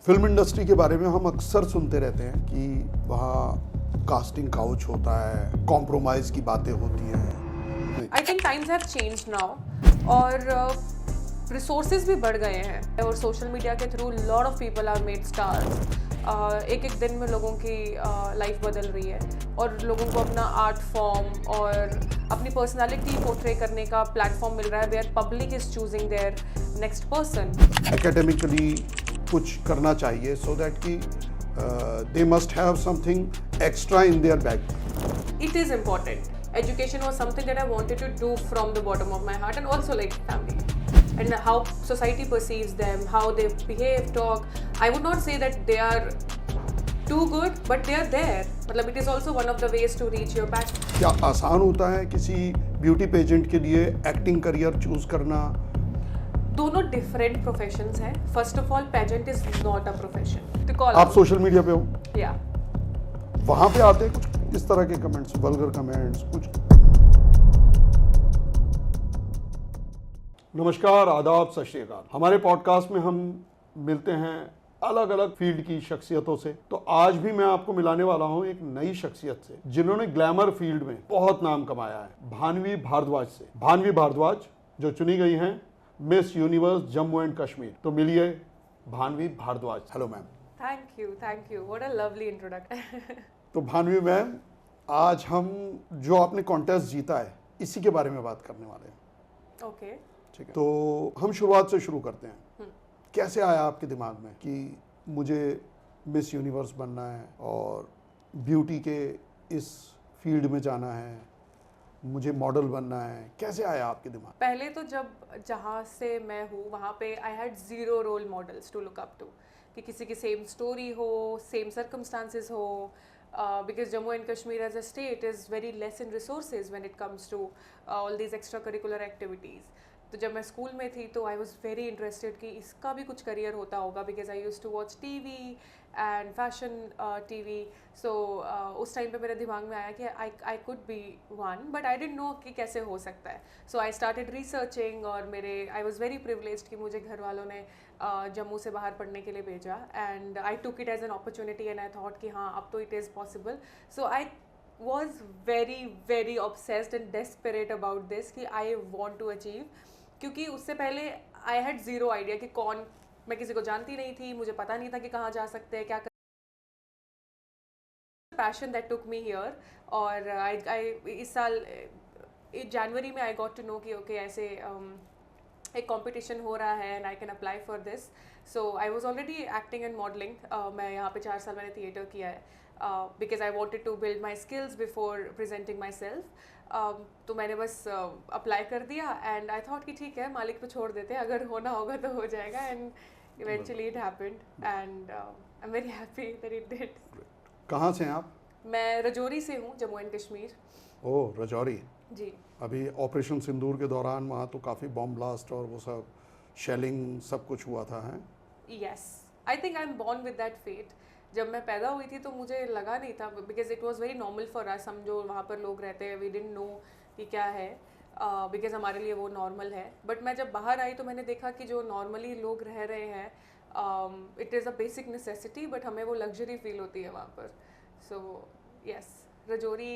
Film industry के बारे में हम अक्सर सुनते रहते हैं कि वहाँ कास्टिंग काउच होता है, कॉम्प्रोमाइज़ की बातें होती हैं। I think times have changed now और रिसोर्सेज भी बढ़ गए हैं और सोशल मीडिया के through lot of people are made stars. एक एक दिन में लोगों की लाइफ बदल रही है और लोगों को अपना आर्ट फॉर्म और अपनी पर्सनालिटी पोर्ट्रे करने का प्लेटफॉर्म मिल रहा है where public is choosing their next person. Academically कुछ करना चाहिए सो दैट कि they must have something extra in their bag. It is important. Education was something that I wanted to do from the bottom of my heart, and also like family and how society perceives them, how they behave, talk. I would not say that they are too good, but they are there. मतलब it is also one of the ways to reach your passion. क्या आसान होता है किसी beauty pageant के लिए acting career choose करना? दोनों डिफरेंट प्रोफेशंस हैं. First of all, pageant is not a profession. आप सोशल मीडिया पे हो, या वहां पे आते हैं कुछ इस तरह के कमेंट्स, वल्गर कमेंट्स कुछ। नमस्कार, आदाब, सत श्री अकाल। हमारे पॉडकास्ट में हम मिलते हैं अलग अलग फील्ड की शख्सियतों से। तो आज भी मैं आपको मिलाने वाला हूं एक नई शख्सियत से जिन्होंने ग्लैमर फील्ड में बहुत नाम कमाया है, भानवी भारद्वाज से। भानवी भारद्वाज जो चुनी गई हैं Miss Universe Jammu and Kashmir. तो मिलिए Bhanvi Bhardwaj. Hello ma'am. Thank you. What a lovely introduction. तो भानवी मैम, आज हम जो आपने कॉन्टेस्ट जीता है इसी के बारे में बात करने वाले हैं। ओके. ठीक है, तो हम शुरुआत से शुरू करते हैं। कैसे आया आपके दिमाग में कि मुझे मिस यूनिवर्स बनना है और ब्यूटी के इस फील्ड में जाना है, मुझे मॉडल बनना है? कैसे आया आपके दिमाग? पहले तो जहाँ से मैं हूँ वहाँ पे I had zero role models to look up to, कि किसी की सेम स्टोरी हो, सेम सर्कमस्टांसेस हो, because Jammu and Kashmir as a state is very less in resources when it comes to all these extracurricular activities. तो जब मैं school में थी तो आई वॉज वेरी इंटरेस्टेड कि इसका भी कुछ करियर होता होगा, because I used to watch TV and fashion TV. So उस टाइम पे मेरे दिमाग में आया कि I could be one, but I didn't know कि कैसे हो सकता है. सो आई स्टार्टेड रिसर्चिंग और आई वॉज वेरी प्रिविलेज्ड कि मुझे घर वालों ने जम्मू से बाहर पढ़ने के लिए भेजा, and I took it as an opportunity and I thought कि हाँ अब तो it is possible. So I was very obsessed and desperate about this कि I want to achieve, क्योंकि उससे पहले आई हैड ज़ीरो आइडिया कि कौन, मैं किसी को जानती नहीं थी, मुझे पता नहीं था कि कहाँ जा सकते हैं, क्या कर. Passion that took me here. और आई इस साल जनवरी में आई गॉट टू नो कि ओके ऐसे एक कंपटीशन हो रहा है and I can apply for this. So I was already acting and modelling. मैं यहाँ पे 4 साल मैंने थिएटर किया है, because I wanted to build my skills before presenting myself. तो मैंने बस अप्लाई कर दिया एंड आई थॉट कि ठीक है, मालिक पे छोड़ देते हैं, अगर होना होगा तो हो जाएगा. And eventually it happened and I am very happy that it did. कहाँ से हैं आप? मैं रजौरी से हूँ, जम्मू एंड कश्मीर. ओह, रजौरी जी. अभी ऑपरेशन सिंदूर के दौरान वहाँ तो काफ़ी बॉम्ब ब्लास्ट और वो सब शेलिंग सब कुछ हुआ था, है? Yes, I think I am born with that fate. जब मैं पैदा हुई थी तो मुझे लगा नहीं था, because it was very normal for us. हम जो वहाँ पर लोग रहते हैं वी डिडंट नो कि क्या है, बिकॉज हमारे लिए वो नॉर्मल है. बट मैं जब बाहर आई तो मैंने देखा कि जो नॉर्मली लोग रह रहे हैं, it is a basic necessity, but हमें वो लग्जरी फील होती है वहाँ पर. So yes, Rajouri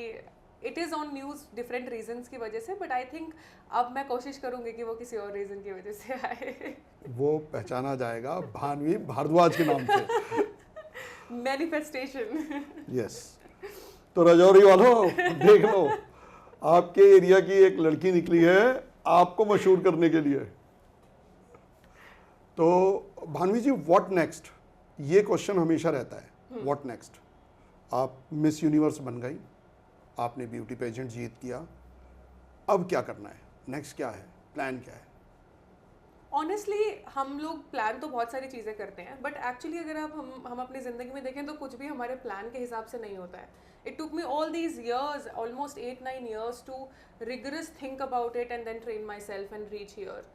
it is on news different reasons की वजह से, बट आई थिंक अब मैं कोशिश करूँगी कि वो किसी और रीज़न की वजह से आए. वो पहचाना जाएगा भानवी भारद्वाज के नाम से. मैनिफेस्टेशन. यस. तो रजौरी वालों, देख लो, आपके एरिया की एक लड़की निकली है आपको मशहूर करने के लिए. तो भानवी जी, व्हाट नेक्स्ट? ये क्वेश्चन हमेशा रहता है, व्हाट नेक्स्ट? आप मिस यूनिवर्स बन गई, आपने ब्यूटी पेजेंट जीत किया, अब क्या करना है? नेक्स्ट क्या है, प्लान क्या है? ऑनेस्टली हम लोग प्लान तो बहुत सारी चीज़ें करते हैं, बट एक्चुअली अगर आप हम अपनी ज़िंदगी में देखें तो कुछ भी हमारे प्लान के हिसाब से नहीं होता है. It took me all these years, almost 8-9 years to rigorous think about it and then train myself and reach here.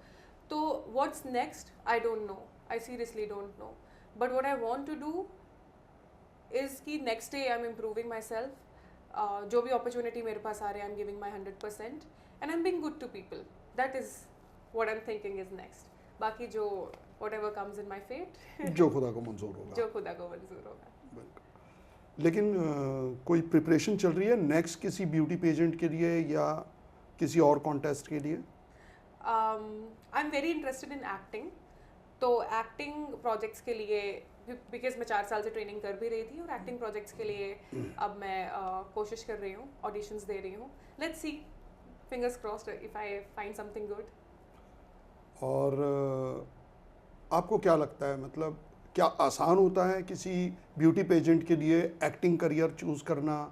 तो what's next I don't know, I seriously don't know. But what I want to do is कि next day I am improving myself. जो भी opportunity मेरे पास आ रहे हैं I am giving my 100% and I am being good to people. That is what I'm thinking is next. बाकी जो whatever comes in my fate. जो खुदा को मंजूर होगा। जो खुदा को मंजूर होगा। बिल्कुल। लेकिन कोई प्रिपरेशन चल रही है नेक्स्ट किसी ब्यूटी पेजेंट के लिए या किसी और कॉन्टेस्ट के लिए? I am very interested in acting, तो एक्टिंग प्रोजेक्ट्स के लिए, बिकॉज मैं 4 साल से ट्रेनिंग कर भी रही थी, और एक्टिंग प्रोजेक्ट्स के लिए अब मैं कोशिश कर रही हूँ, ऑडिशंस दे रही हूँ। Let's see, fingers crossed if I find something good. और आपको क्या लगता है, मतलब क्या आसान होता है किसी ब्यूटी पेजेंट के लिए एक्टिंग करियर चूज़ करना?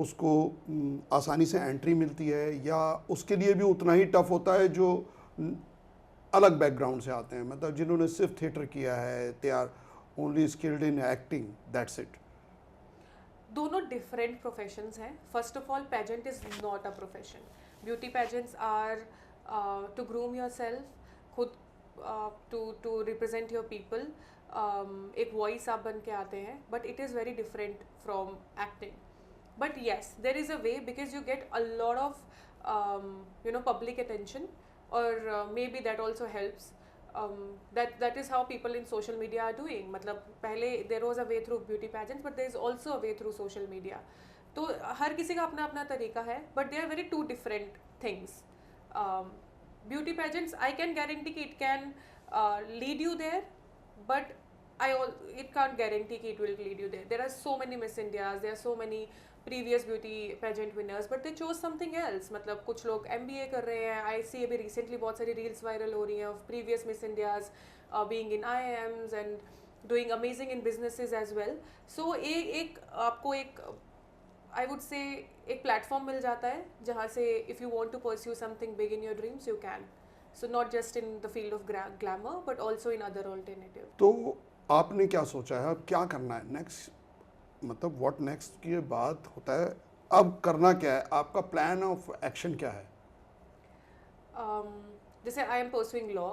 उसको आसानी से एंट्री मिलती है, या उसके लिए भी उतना ही टफ होता है जो अलग बैकग्राउंड से आते हैं, मतलब जिन्होंने सिर्फ थिएटर किया है, they are only skilled in acting, that's it? दोनों डिफरेंट प्रोफेशंस हैं। First of all, pageant is not a profession. Beauty pageants are to groom yourself, खुद टू रिप्रेजेंट योर पीपल, एक वॉइस आप बन के आते हैं, but it is very different from acting. But yes, there is a way, because you get a lot of public attention, or maybe that also helps. That is how people in social media are doing. मतलब पहले there was a way through beauty pageants, but there is also a way through social media. तो हर किसी का अपना अपना तरीका है, but they are very two different things. Beauty pageants, I can guarantee कि it can lead you there, but it can't guarantee कि it will lead you there. There are so many Miss Indias, there are so many previous beauty pageant winners, but they chose something else. मतलब कुछ लोग MBA कर रहे हैं, I see अभी recently बहुत सारी reels viral हो रही हैं of previous Miss Indias being in IIMs and doing amazing in businesses as well. So एक आपको एक I would say एक platform मिल जाता है जहाँ से if you want to pursue something big in your dreams, you can. So not just in the field of glamour, but also in other alternatives. तो आपने क्या सोचा है, अब क्या करना है नेक्स्ट, मतलब व्हाट नेक्स्ट के बाद होता है, अब करना क्या है, आपका प्लान ऑफ एक्शन क्या है? जैसे आई एम परसुइंग लॉ,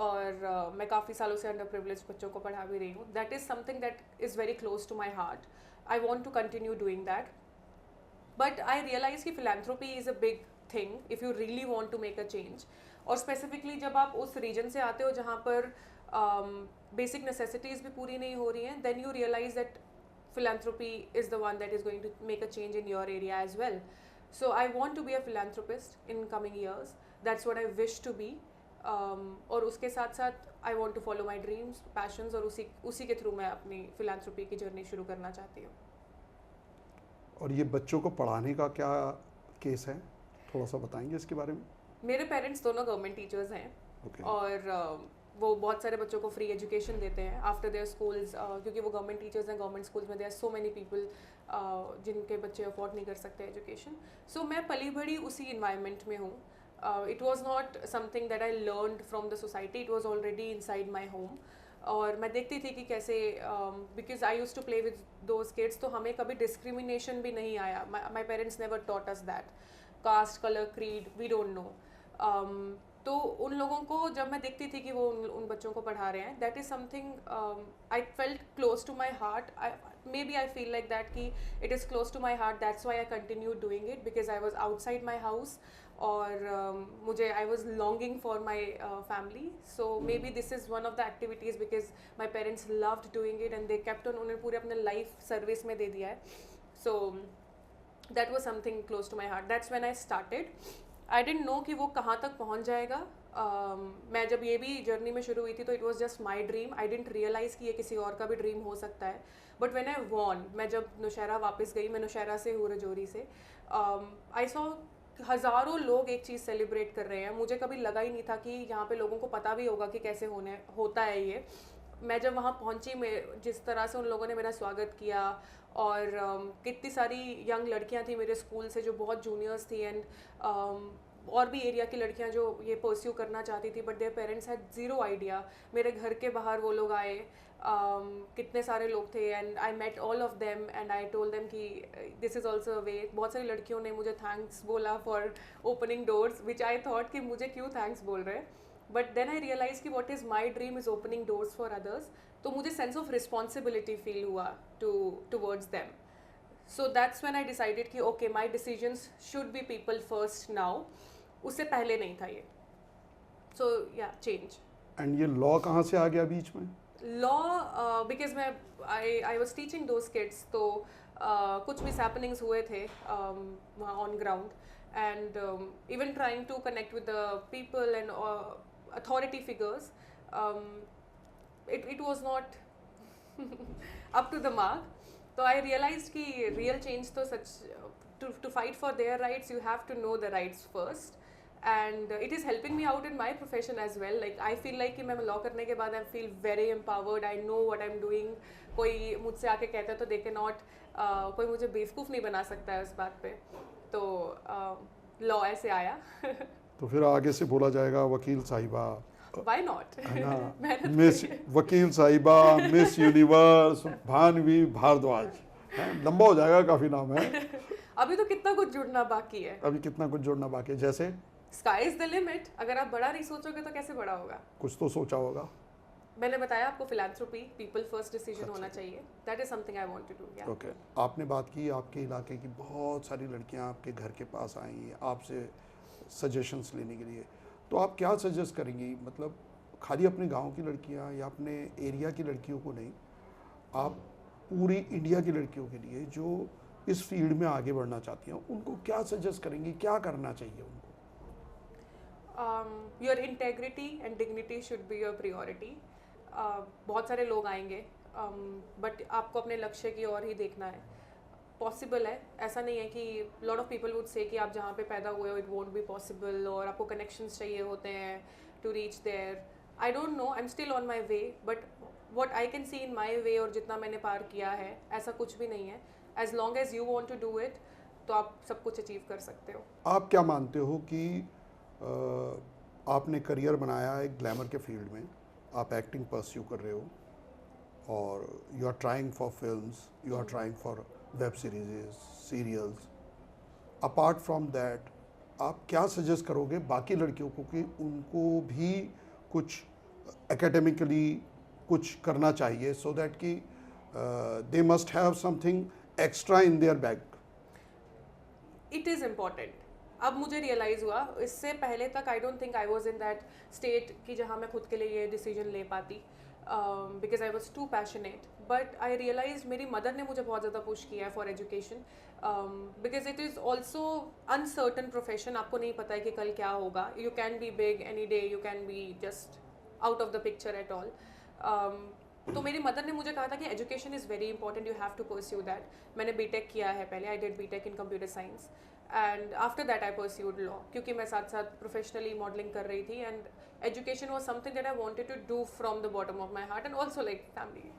और मैं काफ़ी सालों से अंडर प्रिविलेज बच्चों को पढ़ा भी रही हूँ. That is something that is very close to my heart. I want to continue doing that, but I realise कि philanthropy is a big thing if you really want to make a change. और specifically जब आप उस reason से आते हो जहाँ पर बेसिक नेसेसिटीज़ भी पूरी नहीं हो रही हैं, then you realize that philanthropy is the one that is going to make a change in your area as well. So I want to be a philanthropist in coming years. That's what I wish to be. और उसके साथ साथ I want to follow my dreams, passions, और उसी के through मैं अपनी philanthropy की जर्नी शुरू करना चाहती हूँ. और ये बच्चों को पढ़ाने का क्या केस है, थोड़ा सा बताएंगे इसके बारे में? मेरे पेरेंट्स दोनों गवर्नमेंट टीचर्स हैं. Okay. और वो बहुत सारे बच्चों को फ्री एजुकेशन देते हैं आफ्टर देयर स्कूल्स, क्योंकि वो गवर्नमेंट टीचर्स हैं. गवर्नमेंट स्कूल्स में there are so many people जिनके बच्चे अफोर्ड नहीं कर सकते एजुकेशन. सो मैं पली बड़ी उसी इन्वायरमेंट में हूँ. It was not something that I learned from the society, it was already inside my home. और मैं देखती थी कि कैसे, because I used to play with those kids, तो हमें कभी डिस्क्रिमिनेशन भी नहीं आया. My parents never taught us that caste, colour, creed, we don't know. तो उन लोगों को जब मैं देखती थी कि वो उन बच्चों को पढ़ा रहे हैं, that is something I felt close to my heart. Maybe I feel like that कि it is close to my heart, that's why I continue doing it, because I was outside my house. और मुझे I was longing for my family. So maybe this is one of the activities, because my parents loved doing it and they kept on. उन्होंने पूरे अपने life service में दे दिया है. So that was something close to my heart. That's when I started. I didn't know कि वो कहाँ तक पहुँच जाएगा. मैं जब ये भी जर्नी में शुरू हुई थी तो it was just my dream. I didn't realize कि ये किसी और का भी ड्रीम हो सकता है. बट व्हेन आई वॉन, मैं जब नौशहरा वापस गई, मैं नौशहरा से हूँ, रजौरी से, आई सॉ हज़ारों लोग एक चीज़ सेलिब्रेट कर रहे हैं. मुझे कभी लगा ही नहीं था कि यहाँ पे लोगों को पता भी होगा कि कैसे होता है ये. मैं जब वहाँ पहुँची, मैं जिस तरह से उन लोगों ने मेरा स्वागत किया, और कितनी सारी यंग लड़कियाँ थी मेरे स्कूल से जो बहुत जूनियर्स थी, एंड और भी एरिया की लड़कियाँ जो ये परस्यू करना चाहती थी, but their parents had zero idea. मेरे घर के बाहर वो लोग आए, कितने सारे लोग थे, and I met all of them and I told them कि this is also a way. बहुत सारी लड़कियों ने मुझे थैंक्स बोला for opening doors, which I thought कि मुझे क्यों थैंक्स बोल रहे हैं. बट देन आई रियलाइज कि what is my dream is opening doors for others. तो मुझे सेंस ऑफ रिस्पॉन्सिबिलिटी फील हुआ towards them. So that's when I decided कि okay, my decisions should be people first now. उससे पहले नहीं था ये. सो या, चेंज. एंड ये लॉ कहाँ से आ गया बीच में? लॉ बिकॉज मैं I was teaching those kids, तो कुछ मिस हैपनिंग्स हुए थे वहाँ on ground, and even trying to connect with the people and authority figures, it was not up to the mark. So I realized कि real change तो सच to fight for their rights you have to know the rights first, and it is helping me out in my profession as well. Like I feel like कि मैं law करने के बाद I feel very empowered. I know what I'm doing. कोई मुझसे आके कहता है तो they cannot कोई मुझे बेवकूफ़ नहीं बना सकता है उस बात पे. तो law ऐसे आया. तो फिर आगे से बोला जाएगा वकील साहिबा, Why not? है ना, मिस वकील साहिबा, मिस यूनिवर्स भानवी भारद्वाज, लंबा हो जाएगा, काफी नाम है. अभी तो कितना कुछ जुड़ना बाकी है. अभी कितना कुछ जोड़ना बाकी है. जैसे स्काई इज द लिमिट. अगर आप बड़ा नहीं सोचोगे तो कैसे बड़ा होगा? कुछ तो सोचा होगा. मैंने बताया आपको फिलैंथ्रोपी, पीपल फर्स्ट डिसीजन होना चाहिए. That is something I want to do. Okay, आपने बात की आपके इलाके की बहुत सारी लड़कियां आपके घर के पास आई आपसे सजेशंस लेने के लिए, तो आप क्या सजेस्ट करेंगी? मतलब खाली अपने गांव की लड़कियां या अपने एरिया की लड़कियों को नहीं, आप पूरी इंडिया की लड़कियों के लिए जो इस फील्ड में आगे बढ़ना चाहती हैं, उनको क्या सजेस्ट करेंगी, क्या करना चाहिए उनको? Your integrity and dignity should be your priority. बहुत सारे लोग आएंगे, बट आपको अपने लक्ष्य की ओर ही देखना है. पॉसिबल है, ऐसा नहीं है कि lot of people would say कि आप जहाँ पे पैदा हुए हो इट वोंट बी पॉसिबल, और आपको कनेक्शंस चाहिए होते हैं to reach there. I don't know, I am still on my way, but what I can see in my way और जितना मैंने पार किया है, ऐसा कुछ भी नहीं है. As long as you want to do it, तो आप सब कुछ अचीव कर सकते हो. आप क्या मानते हो कि आपने करियर बनाया है ग्लैमर के फील्ड में, आप एक्टिंग परस्यू कर रहे हो और you are trying for films, you are trying for web series, serials. Apart from that आप क्या सजेस्ट करोगे बाकी लड़कियों को कि उनको भी कुछ एकेडमिकली कुछ करना चाहिए, सो दैट कि they must have something extra in their bag? It is important. अब मुझे रियलाइज़ हुआ, इससे पहले तक आई don't think I was in that state कि जहाँ मैं खुद के लिए ये डिसीजन ले पाती, because I was too passionate. But I realize मेरी मदर ने मुझे बहुत ज़्यादा पुश किया है for education, because it is also uncertain profession. आपको नहीं पता है कि कल क्या होगा. You can be big any day, you can be just out of the picture at all. तो मेरी मदर ने मुझे कहा था कि education is very important, you have to pursue that. मैंने बीटेक किया है पहले, I did BTech in computer science, and after that I pursued law, क्योंकि मैं साथ साथ प्रोफेशनली मॉडलिंग कर रही थी. And education was something that I wanted to do from the bottom of my heart and also like family.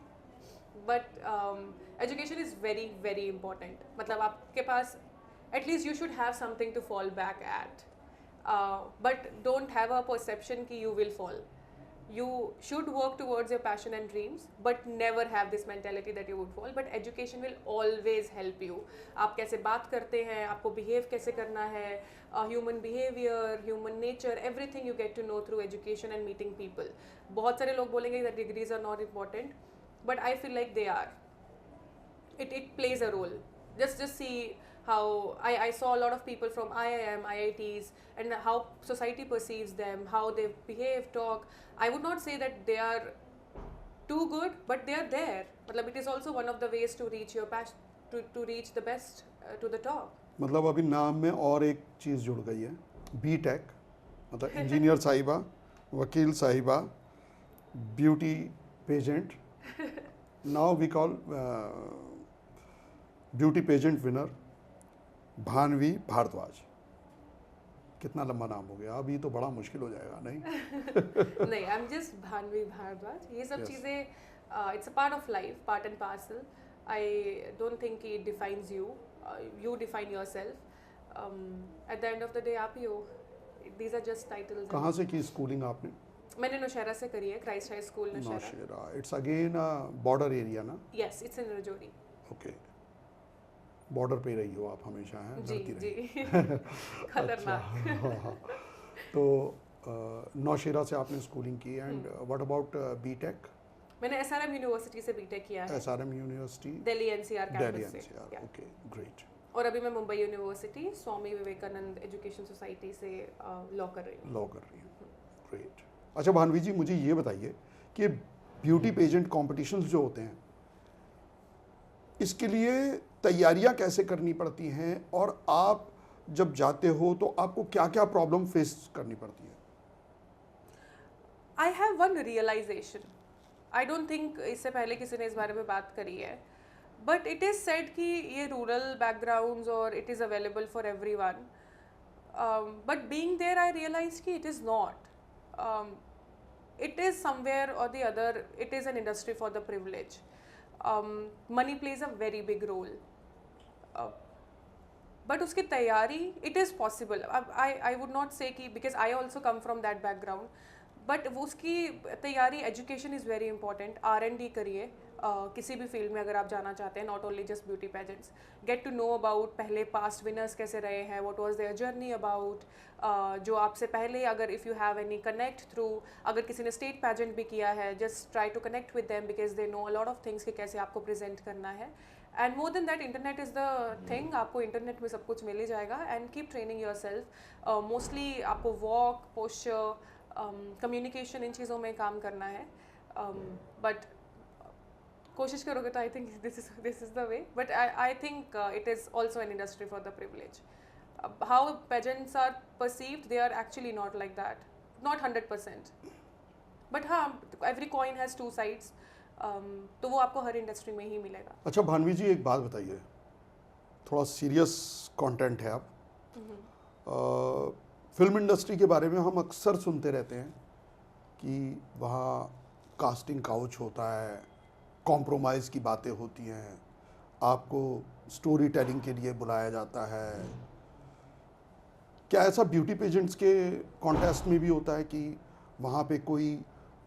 But education is very very important. मतलब आपके पास at least you should have something to fall back at, but don't have a perception कि you will fall. You should work towards your passion and dreams, but never have this mentality that you would fall. But education will always help you. आप कैसे बात करते हैं, आपको behave कैसे करना है, human behavior, human nature, everything you get to know through education and meeting people. बहुत सारे लोग बोलेंगे that degrees are not important, but I feel like they are. It plays a role. Just see how I saw a lot of people from IIM, IITs, and how society perceives them, how they behave, talk. I would not say that they are too good, but they are there. मतलब it is also one of the ways to reach your passion, to reach the best, to the top. मतलब अभी नाम में और एक चीज़ जुड़ गई है, बीटेक, मतलब इंजीनियर साहिबा, वकील साहिबा, beauty pageant. Now we call beauty pageant winner Bhanvi Bhardwaj. कितना लंबा नाम हो गया, अभी तो बड़ा मुश्किल हो जाएगा. नहीं नहीं, I am just Bhanvi Bhardwaj. ये सब चीज़ें it's a part of life, part and parcel. I don't think it defines you, you define yourself. At the end of the day आप ही हो. These are just titles. कहाँ से की स्कूलिंग आपने? मैंने नौशहरा से करी है, Christ high school Nowshera. It's again border area ना? Yes, it's in Rajouri. Okay, border पे रही हो आप हमेशा, हैं? जी जी. खतरनाक. अच्छा. तो नौशहरा से आपने स्कूलिंग की, एंड व्हाट अबाउट बीटेक? मैंने SRM यूनिवर्सिटी से बीटेक किया है. SRM university, Delhi NCR Delhi campus से. NCR. Okay, great. और अभी मैं Mumbai university Swami Vivekananda education society से लॉ कर रही हूँ. लॉ कर रही हूँ. ग्रेट. अच्छा भानवी जी, मुझे ये बताइए कि ब्यूटी पेजेंट कॉम्पिटिशन्स जो होते हैं, इसके लिए तैयारियां कैसे करनी पड़ती हैं, और आप जब जाते हो तो आपको क्या क्या प्रॉब्लम फेस करनी पड़ती है? I have one realization, I don't think इससे पहले किसी ने इस बारे में बात करी है, बट इट इज़ सेड कि ये रूरल बैकग्राउंड्स और it is available for everyone, but being there I realise कि it is not. It is somewhere or the other, it is an industry for the privilege. Money plays a very big role. But उसकी तैयारी, it is possible. I would not say कि, because I also come from that background, but वो उसकी तैयारी, education is very important. R&D करिए, किसी भी field में अगर आप जाना चाहते हैं, not only just beauty pageants, get to know about पहले पास्ट विनर्स कैसे रहे हैं, what was their journey about, जो आपसे पहले, अगर if you have any connect through, अगर किसी ने स्टेट पेजेंट भी किया है, just try to connect with them because they know a lot of things कि कैसे आपको प्रेजेंट करना है. And more than that, internet is the thing, आपको इंटरनेट में सब कुछ मिल ही जाएगा. And keep training yourself. Mostly आपको वॉक, पोस्चर, कम्युनिकेशन, इन चीज़ों में काम करना है. बट कोशिश करोगे तो I think this is the way. But I think it is also an industry for the privilege. How pageants are perceived, they are actually not like that, not 100%. But हाँ, every coin has two sides, तो वो आपको हर industry में ही मिलेगा. अच्छा भानवी जी, एक बात बताइए, थोड़ा सीरियस कंटेंट है आप. फिल्म इंडस्ट्री के बारे में हम अक्सर सुनते रहते हैं कि वहाँ कास्टिंग काउच होता है, कॉम्प्रोमाइज़ की बातें होती हैं, आपको स्टोरी टेलिंग के लिए बुलाया जाता है. क्या ऐसा ब्यूटी पेजेंट्स के कॉन्टेस्ट में भी होता है कि वहाँ पे कोई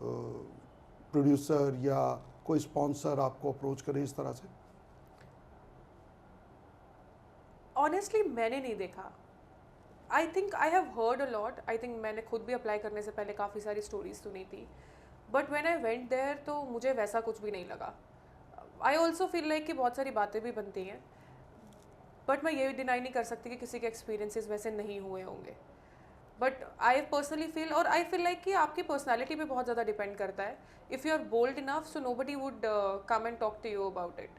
प्रोड्यूसर या कोई स्पॉन्सर आपको अप्रोच करे इस तरह से? ऑनेस्टली मैंने नहीं देखा. आई think I have heard a lot. I think मैंने खुद भी अप्लाई करने से पहले काफ़ी सारी स्टोरीज सुनी थी, but when I went there तो मुझे वैसा कुछ भी नहीं लगा. आई ऑल्सो फील लाइक कि बहुत सारी बातें भी बनती हैं, बट मैं ये डिनाई नहीं कर सकती कि किसी के एक्सपीरियंसेस वैसे नहीं हुए होंगे. बट आई पर्सनली फील, और आई फील लाइक कि आपकी पर्सनैलिटी पे बहुत ज़्यादा डिपेंड करता है. If you are bold enough, so nobody would come and talk to you about it.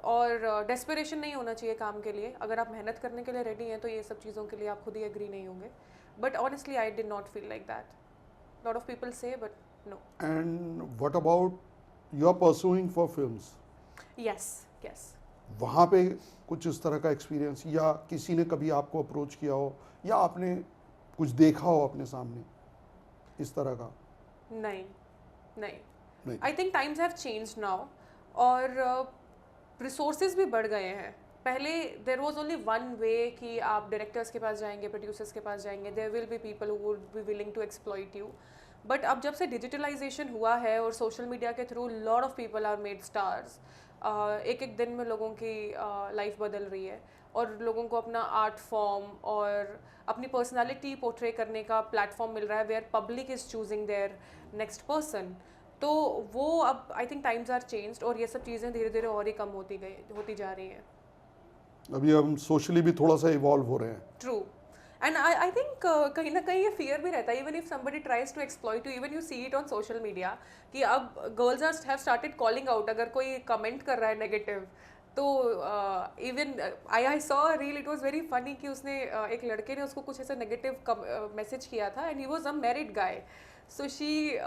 और डेस्परेशन नहीं होना चाहिए काम के लिए. अगर आप मेहनत करने के लिए रेडी हैं तो ये सब चीज़ों के लिए आप खुद ही एग्री नहीं होंगे. But honestly I did not feel like that. Lot of people से, but no. And what about you are pursuing for films? Yes, yes. वहाँ पे कुछ इस तरह का एक्सपीरियंस, या किसी ने कभी आपको अप्रोच किया हो, या आपने कुछ देखा हो अपने सामने इस तरह का? नहीं, नहीं. नहीं. आई think times have changed now, और रिसोर्सेज भी बढ़ गए हैं. पहले there was only one way कि आप डायरेक्टर्स के पास जाएंगे, प्रोड्यूसर्स के पास जाएंगे, there will be people who would be willing to exploit you. But अब जब से डिजिटलाइजेशन हुआ है और सोशल मीडिया के through lot of people are made stars, एक एक दिन में लोगों की लाइफ बदल रही है, और लोगों को अपना आर्ट फॉर्म और अपनी पर्सनालिटी पोर्ट्रे करने का प्लेटफॉर्म मिल रहा है, where public is choosing their next person. तो वो अब I think times are changed, और ये सब चीज़ें धीरे धीरे और ही कम होती जा रही हैं. अभी हम सोशली भी थोड़ा सा इवॉल्व हो रहे हैं. ट्रू. एंड आई थिंक कहीं ना कहीं ये फियर भी रहता है, even if somebody tries to exploit you, even you see it on social media, कि अब girls have started calling out. अगर कोई कमेंट कर रहा है नेगेटिव, तो even I saw reel, it was very funny कि उसने एक लड़के ने उसको कुछ ऐसा नेगेटिव मैसेज किया था, and he was a married guy. So she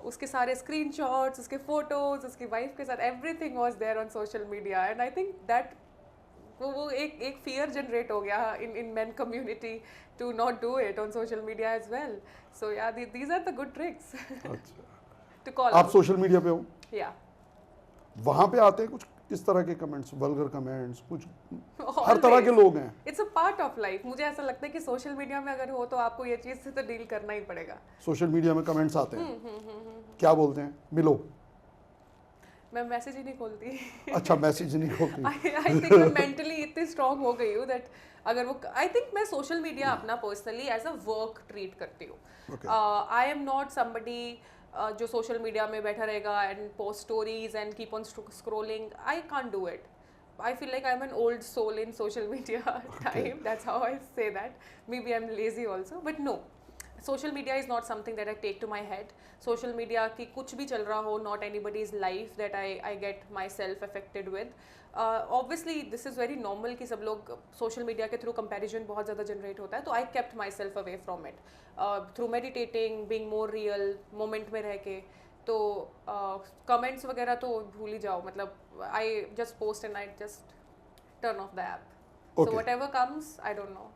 उसके सारे स्क्रीनशॉट्स, उसके फोटोज, उसकी वाइफ के साथ, everything was there on social media. And I think that वो एक फियर जनरेट हो गया in men community to not do it on social media as well. So yeah, these are the good tricks to call. आप social media पे हो, या वहाँ पे आते हैं कुछ इस तरह के कमेंट्स, वल्गर कमेंट्स, कुछ हर तरह के लोग हैं. It's a part of life. मुझे ऐसा लगता है कि सोशल मीडिया में अगर हो तो आपको ये चीज़ से तो डील करना ही पड़ेगा. सोशल मीडिया में कमेंट्स आते हैं, क्या बोलते हैं? मिलो. मैं मैसेज ही नहीं खोलती. अच्छा, मैसेज नहीं खोलती. आई थिंक मैं मेंटली इतनी स्ट्रांग हो गई हूँ दैट अगर वो, आई थिंक मैं सोशल मीडिया अपना personally as a work treat करती हूँ. आई एम नॉट समबडी जो सोशल मीडिया में बैठा रहेगा and post stories and keep on scrolling. I can't do it. I feel like I'm an old soul in social media time. That's how I say that. Maybe I'm lazy also, but no. Social media is not something that I take to my head. Social media की कुछ भी चल रहा हो, not anybody's life that I get myself affected with. Obviously this is very normal कि सब लोग social media के थ्रू कंपैरिजन बहुत ज़्यादा जनरेट होता है, तो I kept myself away from it through meditating, being more real, moment में रह के. तो कमेंट्स वगैरह तो भूल ही जाओ. मतलब I just post and I just turn off the app. So Okay. Whatever comes, I don't no.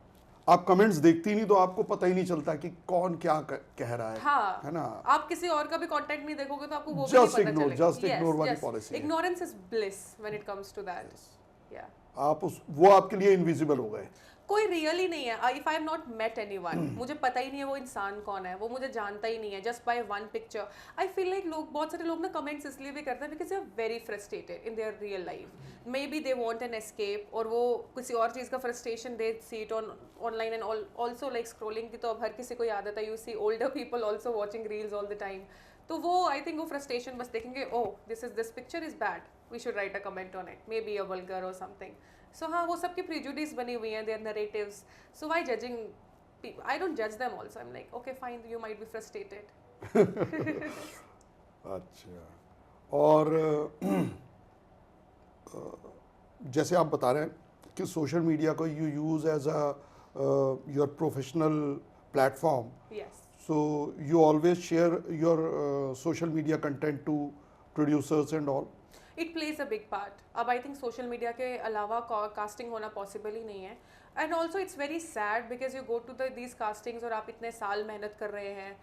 आप कमेंट्स देखती नहीं तो आपको पता ही नहीं चलता कि कौन क्या कह रहा है. हाँ, है ना. आप किसी और का भी कंटेंट नहीं देखोगे तो आपको वो भी Just नहीं पता ignore, चलेगा. just ignore वाली policy है. Ignorance is bliss when it comes to that. Yeah. आप वो आपके लिए इनविजिबल हो गए. कोई रियल ही नहीं है. If I have not met anyone, मुझे पता ही नहीं है वो इंसान कौन है, वो मुझे जानता ही नहीं है. Just by one picture I feel like लोग, बहुत सारे लोग ना कमेंट्स इसलिए भी करते हैं because they are very frustrated in their real life. Maybe they want an escape, और वो किसी और चीज़ का frustration they see it online. And also like scrolling की तो अब हर किसी को आदत है. You see older people also watching reels all the time. तो वो आई थिंक वो फ्रस्ट्रेशन बस देखेंगे, oh this picture is bad, we should write a comment on it, maybe a vulgar और समथिंग. सो हाँ, वो सबकी prejudice बनी हुई हैं, their narratives. So why judging people? I don't judge them also. I'm like, okay, fine, you might be frustrated. अच्छा. और जैसे आप बता रहे हैं कि सोशल मीडिया को you use as a your professional platform. Yes. So you always share your social media content to producers and all. It plays a big part. अब I think social media के अलावा casting होना possible ही नहीं है. And also it's very sad because you go to these castings और आप इतने साल मेहनत कर रहे हैं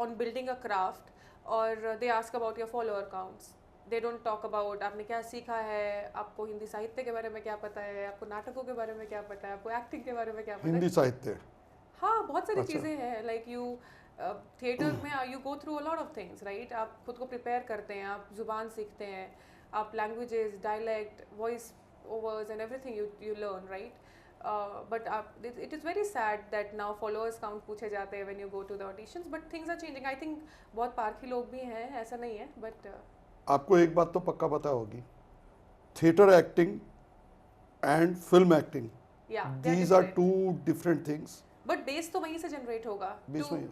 on building a craft, और they ask about your follower counts. They don't talk about आपने क्या सीखा है, आपको हिंदी साहित्य के बारे में क्या पता है, आपको नाटकों के बारे में क्या पता है, आपको एक्टिंग के बारे में क्या पता है. हिंदी साहित्य. हाँ, बहुत सारी अच्छा. चीज़ें हैं. लाइक यू थिएटर में you go through a lot of things, right. आप खुद को प्रिपेयर करते हैं, आप जुबान सीखते हैं, आप languages, dialect, voice overs and everything you learn, right. But आप it is very sad that now followers count पूछे जाते हैं when you go to the auditions. But things are changing. I think बहुत पारखी लोग भी हैं, ऐसा नहीं है. बट आपको एक बात तो पक्का पता होगी, theatre acting and film acting, या these are two different things. But base तो वहीं से जनरेट होगा. बीच में.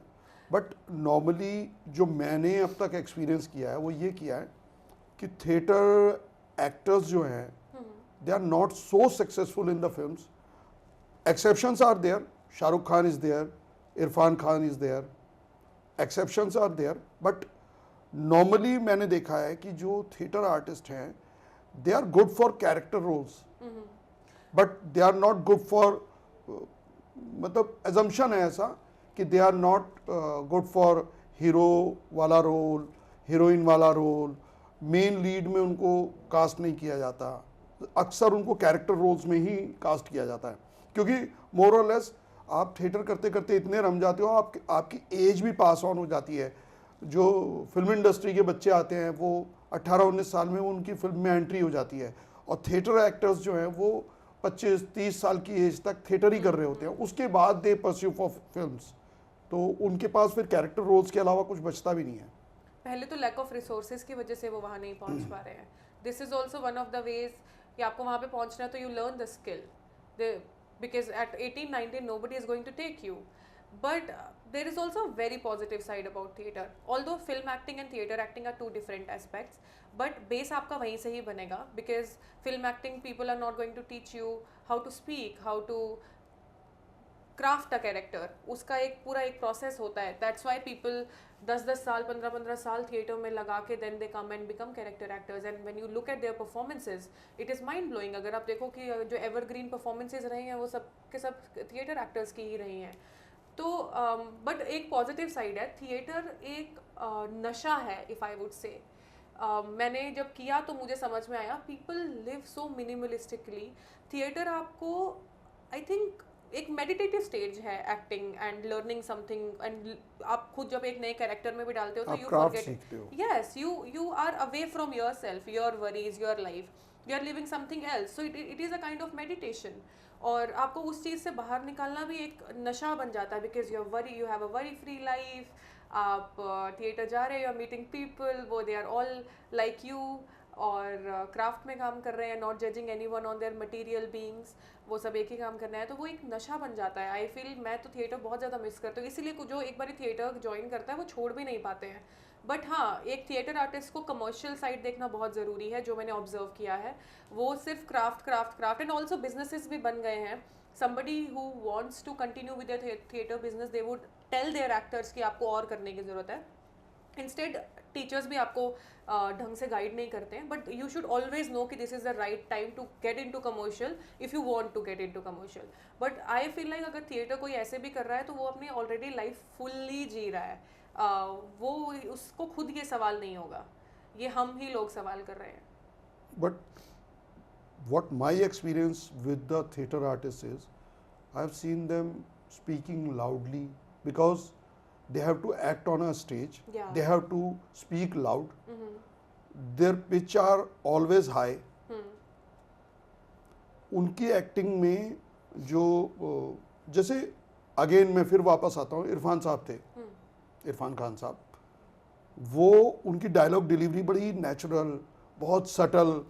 बट नॉर्मली जो मैंने अब तक एक्सपीरियंस किया है वो ये किया है कि थिएटर एक्टर्स जो हैं they are not so successful in the films. Exceptions are there. Shahrukh Khan is there, Irfan Khan is there, exceptions are there. But normally मैंने देखा है कि जो थिएटर आर्टिस्ट हैं they are good for character roles, but they are not good for, मतलब assumption है ऐसा कि they are not good for hero वाला रोल, हीरोइन वाला रोल. मेन लीड में उनको कास्ट नहीं किया जाता. अक्सर उनको कैरेक्टर रोल्स में ही कास्ट किया जाता है, क्योंकि मोर और लेस आप थिएटर करते करते इतने रम जाते हो, आपकी एज भी पास ऑन हो जाती है. जो फिल्म इंडस्ट्री के बच्चे आते हैं वो 18-19 साल में उनकी फिल्म में एंट्री हो जाती है, और थिएटर एक्टर्स जो हैं वो 25-30 साल की एज तक थिएटर ही कर रहे होते हैं. उसके बाद दे परस्यू फॉर फिल्म्स, तो उनके पास फिर कैरेक्टर रोल्स के अलावा कुछ बचता भी नहीं है. पहले तो लैक ऑफ रिसोर्सेज की वजह से वो वहाँ नहीं पहुँच पा रहे हैं. This is also one of the ways कि आपको वहाँ पे पहुँचना है तो you learn the skill, because at 18-19 nobody is going to take you. But there is also a very positive side about theatre. Although film acting and theatre acting are two different aspects, but base आपका वहीं से ही बनेगा, because film acting people are not going to teach you how to speak, how to craft a character. उसका एक पूरा एक process होता है. That's why people 10-10 साल 15-15 साल थिएटर में लगा के then they come and become character actors. And when you look at their performances, it is mind blowing. अगर आप देखो कि जो evergreen performances रहे हैं वो सब के सब theatre actors की ही रही हैं. तो बट एक पॉजिटिव साइड है. थिएटर एक नशा है, इफ़ आई वुड से. मैंने जब किया तो मुझे समझ में आया पीपल लिव सो मिनिमलिस्टिकली. थिएटर आपको आई थिंक एक मेडिटेटिव स्टेज है, acting and learning something. And आप खुद जब एक नए कैरेक्टर में भी डालते हो तो you forget. Yes, you are away from yourself, your worries, your life. You are living something else. So it is a kind of meditation. और आपको उस चीज़ से बाहर निकालना भी एक नशा बन जाता है, because you have a worry free life. आप थिएटर जा रहे हो, यू आर मीटिंग पीपल, वो they are all like you, और क्राफ्ट में काम कर रहे हैं, not judging anyone on their material beings, वो सब एक ही काम करना है, तो वो एक नशा बन जाता है। आई फील मैं तो थिएटर बहुत ज़्यादा मिस करती हूँ, इसीलिए जो एक बार थिएटर ज्वाइन करता है वो छोड़ भी नहीं पाते हैं। बट हाँ, एक थिएटर आर्टिस्ट को कमर्शियल साइड देखना बहुत ज़रूरी है, जो मैंने ऑब्जर्व किया है। वो सिर्फ craft craft craft and also businesses भी बन गए हैं। somebody who wants to continue with their theater business, they would tell their actors कि आपको और करने की ज़रूरत है। इंस्टेड टीचर्स भी आपको ढंग से गाइड नहीं करते हैं, but you should always know कि this is the right time to get in to commercial if you want to get in to commercial. But I feel like अगर थिएटर कोई ऐसे भी कर रहा है तो वो अपनी ऑलरेडी लाइफ फुल्ली जी रहा है। वो उसको खुद ये सवाल नहीं होगा, ये हम ही लोग सवाल कर रहे हैं। But what my experience with the theater artists is, I've seen them speaking loudly because they have to act on a stage. Yeah. They have to speak loud. Their pitch are always high. उनकी acting में जो जैसे again मैं फिर वापस आता हूँ, इरफान साहब थे, इरफान खान साहब, वो उनकी डायलॉग डिलीवरी बड़ी नेचुरल, बहुत सटल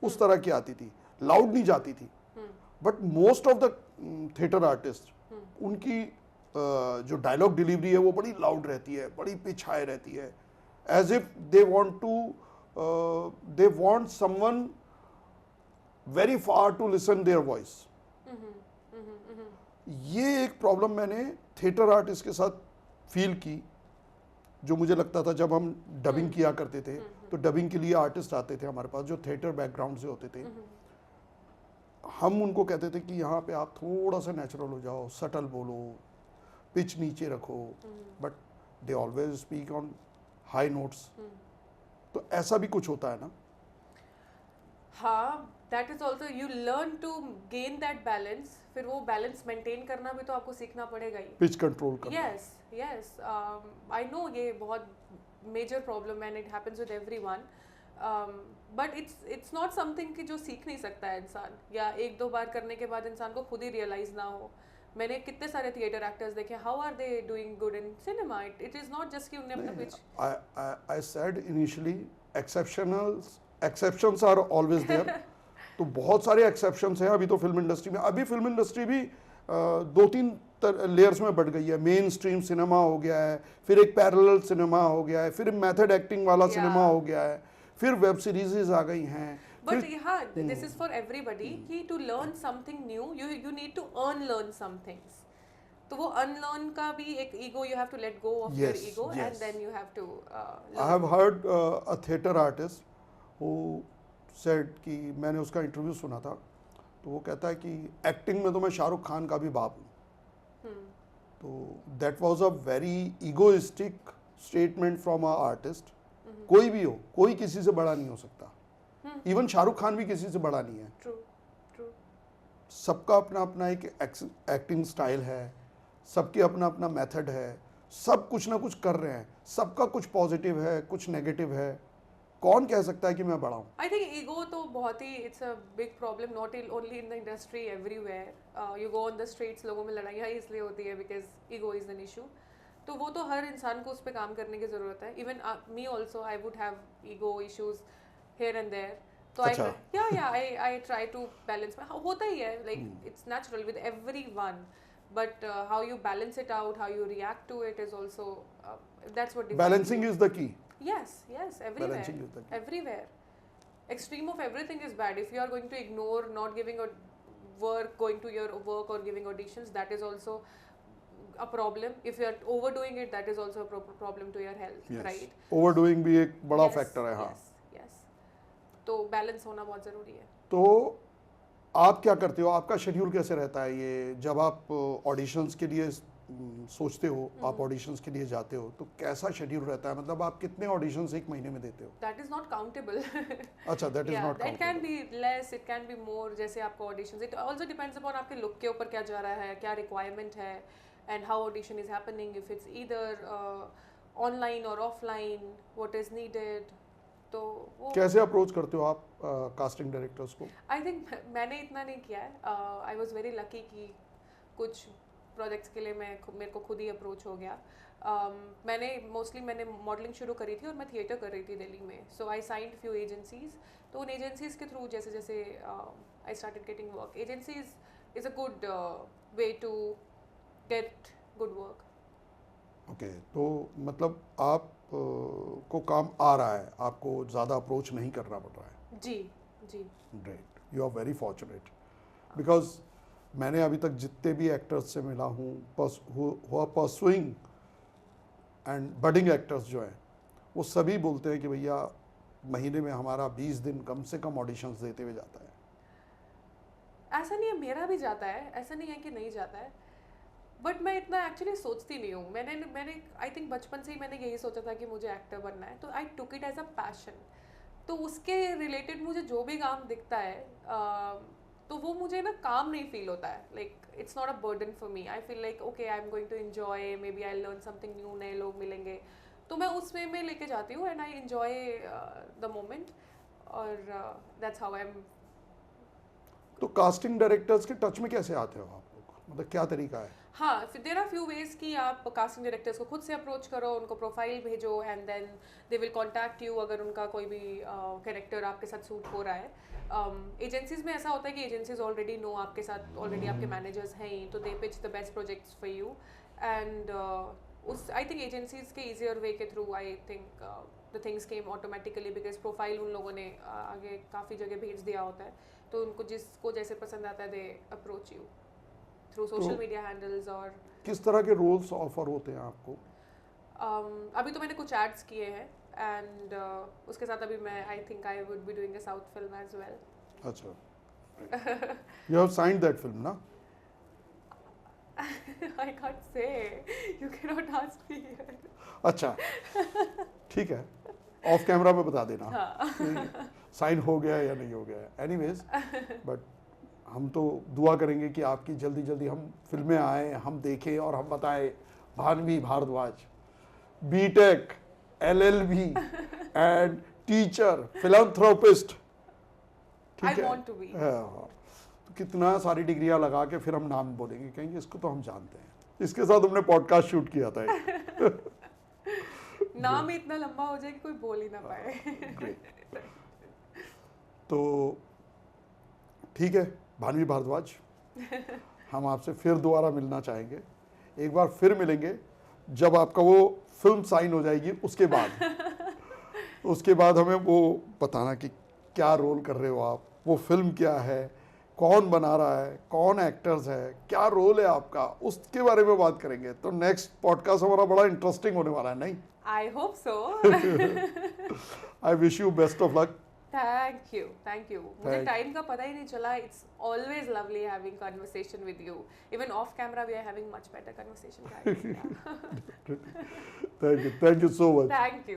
उस तरह की आती थी, लाउड नहीं जाती थी। But most of the theatre artist उनकी जो डायलॉग डिलीवरी है वो बड़ी लाउड रहती है, बड़ी पिच हाई रहती है, as if they want someone very far to listen their voice. ये एक प्रॉब्लम मैंने थिएटर आर्टिस्ट के साथ फील की, जो मुझे लगता था जब हम डबिंग किया करते थे तो डबिंग के लिए आर्टिस्ट आते थे हमारे पास जो थिएटर बैकग्राउंड से होते थे। हम उनको कहते थे कि यहाँ पे आप थोड़ा सा नेचुरल हो जाओ, सटल बोलो, पिच नीचे रखो, but they always speak on high notes. तो ऐसा भी कुछ होता है ना? हाँ, that is also, you learn to gain that balance. फिर वो बैलेंस मेंटेन करना भी तो आपको सीखना पड़ेगा ही। पिच कंट्रोल करना। यस यस, आई नो ये बहुत major problem and it happens with everyone, but it's not something कि जो सीख नहीं सकता है इंसान, या एक दो बार करने के बाद इंसान को खुद ही रियलाइज ना हो। मैंने कितने सारे थिएटर एक्टर्स देखे, how are they doing good in cinema? It is not just कि उन्हें अपना pitch. I said initially exceptions are always there. तो बहुत सारे एक्सेप्शंस हैं अभी तो फिल्म इंडस्ट्री में। अभी फिल्म इंडस्ट्री भी दो तीन लेयर्स में बढ़ गई है। मेन स्ट्रीम सिनेमा हो गया है, फिर एक पैरेलल सिनेमा हो गया है, फिर मेथड एक्टिंग वाला सिनेमा हो गया है, फिर वेब सीरीजेस आ गई हैं। बट हाँ, दिस इज फॉर एवरीबडी कि to learn something new you need to unlearn some things. तो वो अनलर्न का भी एक ego, you have to let go of your ego and then you have to. I have heard a theatre artist who said कि मैंने उसका interview सुना था, तो वो कहता है कि एक्टिंग में तो मैं शाहरुख खान का भी बाप हूँ। तो that was a very egoistic statement from a artist. कोई भी हो, कोई किसी से बड़ा नहीं हो सकता। इवन शाहरुख खान भी किसी से बड़ा नहीं है। True true. सबका अपना अपना एक एक्टिंग स्टाइल है, सबके अपना अपना मेथड है, सब कुछ ना कुछ कर रहे हैं, सबका कुछ पॉजिटिव है, कुछ नेगेटिव है। कौन कह सकता है कि मैं बड़ा हूँ? आई थिंक ईगो तो बहुत ही, it's a big problem, not only in the industry, everywhere. You go on the streets, लोगों में लड़ाइयाँ इसलिए होती है because ego is an issue. तो वो तो हर इंसान को उस पर काम करने की ज़रूरत है। Even me also, I would have ego issues here and there. तो आई ट्राई टू बैलेंस। होता ही है, like it's natural with everyone, but how you balance it out, how you react to it is also that's what Balancing is the key. Yes, everywhere. Balancing is the key. Everywhere. Extreme of everything is bad. If you are going to ignore not giving a work, going to your work or giving auditions, that is also a problem. If you are overdoing it, that is also a problem to your health, Yes. right? Overdoing भी एक बड़ा Yes, factor है। हाँ, yes. तो balance होना बहुत ज़रूरी है। तो आप क्या करते हो? आपका शेड्यूल कैसे रहता है? ये जब आप ऑडिशंस के लिए सोचते हो, आप ऑडिशंस के लिए जाते हो, तो कैसा शेड्यूल रहता है? मतलब आप कितने ऑडिशंस एक महीने में देते हो? That is not countable. अच्छा, that is not It can countable. be less, it can be more. जैसे आपका auditions, it also depends upon आपके look के ऊपर क्या जा रहा है, क्या requirement है, and how audition is happening. If it's either online or offline, what is needed. तो वो कैसे अप्रोच करते हो आप कास्टिंग डायरेक्टर्स को? आई थिंक मैंने इतना नहीं किया है। आई वॉज वेरी लकी कि कुछ प्रोजेक्ट्स के लिए मेरे को खुद ही अप्रोच हो गया। मैंने मॉडलिंग शुरू करी थी और मैं थिएटर कर रही थी दिल्ली में. So I signed few agencies. तो उन एजेंसीज के थ्रू जैसे जैसे I started getting work. Agencies is a good way to get good work. Okay, तो मतलब आप को काम आ रहा है, आपको ज़्यादा अप्रोच नहीं करना पड़ रहा है. जी जी. Great, you are very fortunate. Because मैंने अभी तक जितने भी एक्टर्स से मिला हूँ, who are pursuing and budding actors जो हैं, वो सभी बोलते हैं कि भैया महीने में हमारा 20 दिन कम से कम ऑडिशंस देते हुए जाता है. ऐसा नहीं है, मेरा भी जाता है, ऐसा नहीं है कि नहीं जाता है. बट मैं इतना एक्चुअली सोचती नहीं हूँ. मैंने आई थिंक बचपन से ही मैंने यही सोचा था कि मुझे एक्टर बनना है. तो I took it as a passion. तो उसके रिलेटेड मुझे जो भी काम दिखता है तो वो मुझे ना काम नहीं फील होता है. Like it's not a burden for me. I feel like okay, I am going to enjoy, maybe I learn something new, नए लोग मिलेंगे. तो मैं उस वे में लेके जाती हूँ and I enjoy the moment. और दैट्स हाउ आई एम. तो कास्टिंग डायरेक्टर्स के टच में कैसे आते हो आप लोग, मतलब क्या तरीका है? हाँ, देर आर फ्यू वेज कि आप कास्टिंग डायरेक्टर्स को खुद से अप्रोच करो, उनको प्रोफाइल भेजो and then they will contact you अगर उनका कोई भी कैरेक्टर आपके साथ सूट हो रहा है. एजेंसीज में ऐसा होता है कि एजेंसीज ऑलरेडी नो आपके साथ, ऑलरेडी आपके मैनेजर्स हैं ही, तो they pitch the best projects for you. And उस आई थिंक एजेंसीज के ईजियर वे के through I think the things came automatically because profile उन लोगों ने आगे काफ़ी जगह भेज दिया होता है. तो उनको जिसको जैसे पसंद आता है they approach you through social media handles. और किस तरह के रोल्स ऑफर होते हैं आपको? अभी तो मैंने कुछ एड्स किए हैं एंड उसके साथ अभी मैं I think I would be doing a south film as well. अच्छा, you have signed that film ना? I can't say. You cannot ask me here. अच्छा, ठीक है, ऑफ कैमरा पे बता देना साइन हो गया या नहीं हो गया. एनीवेज, बट हम तो दुआ करेंगे कि आपकी जल्दी जल्दी हम फिल्में आए, हम देखें और हम बताएं. Bhanvi Bhardwaj, BTech, LLB and teacher, philanthropist. I want to be. हाँ, तो कितना सारी डिग्रियां लगा के फिर हम नाम बोलेंगे, कहेंगे इसको तो हम जानते हैं. इसके साथ हमने पॉडकास्ट शूट किया था. नाम ही इतना लंबा हो जाए कि कोई बोल ही ना पाए. ग्रेट. तो ठीक है भान्वी भारद्वाज, हम आपसे फिर दोबारा मिलना चाहेंगे. एक बार फिर मिलेंगे जब आपका वो फिल्म साइन हो जाएगी. उसके बाद हमें वो बताना कि क्या रोल कर रहे हो आप, वो फिल्म क्या है, कौन बना रहा है, कौन एक्टर्स है, क्या रोल है आपका, उसके बारे में बात करेंगे. तो नेक्स्ट पॉडकास्ट हमारा बड़ा इंटरेस्टिंग होने वाला है. नहीं, I hope so. I wish you best of luck. Thank you. मुझे टाइम का पता ही नहीं चला. It's always lovely having conversation with you. Even off camera, we are having much better conversation. Thank you so much. Thank you.